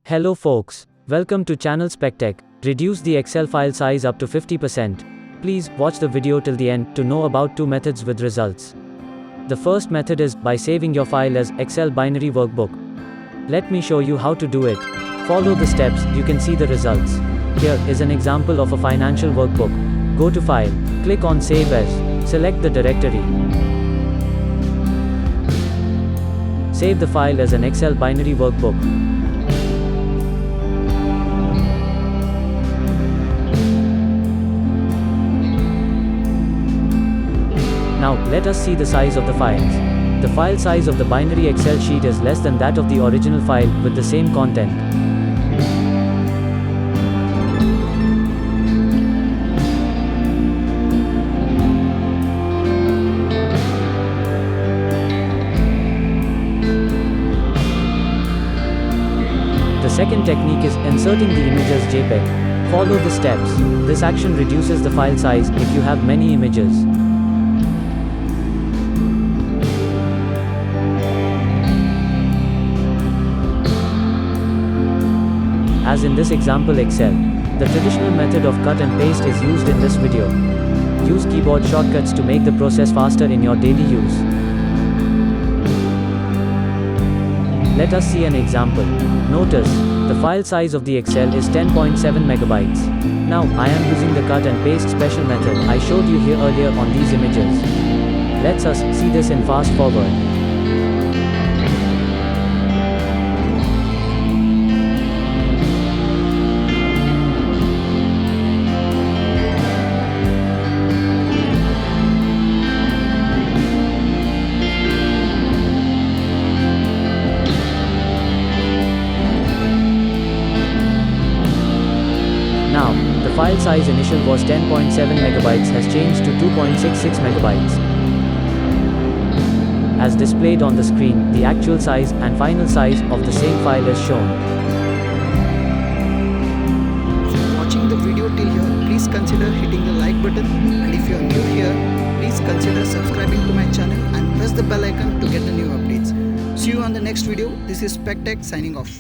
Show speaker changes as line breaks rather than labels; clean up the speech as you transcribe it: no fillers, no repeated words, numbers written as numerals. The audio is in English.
Hello folks, welcome to channel SpecTech. Reduce the Excel file size up to 50%. Please watch the video till the end to know about two methods with results. The first method is by saving your file as Excel binary workbook. Let me show you how to do it. Follow the steps, you can see the results. Here is an example of a financial workbook. Go to File, click on Save As, select the directory. Save the file as an Excel binary workbook. Now, let us see the size of the files. The file size of the binary Excel sheet is less than that of the original file with the same content. The second technique is inserting the image as JPEG. Follow the steps. This action reduces the file size if you have many images. As in this example Excel, the traditional method of cut and paste is used in this video. Use keyboard shortcuts to make the process faster in your daily use. Let us see an example. Notice, the file size of the Excel is 10.7 megabytes. Now, I am using the cut and paste special method I showed you here earlier on these images. Let's us see this in fast forward. Now, the file size initial was 10.7 megabytes has changed to 2.66 megabytes. As displayed on the screen, the actual size and final size of the same file is shown.
Watching the video till here, please consider hitting the like button, and if you are new here, please consider subscribing to my channel and press the bell icon to get the new updates. See you on the next video. This is SpecTech signing off.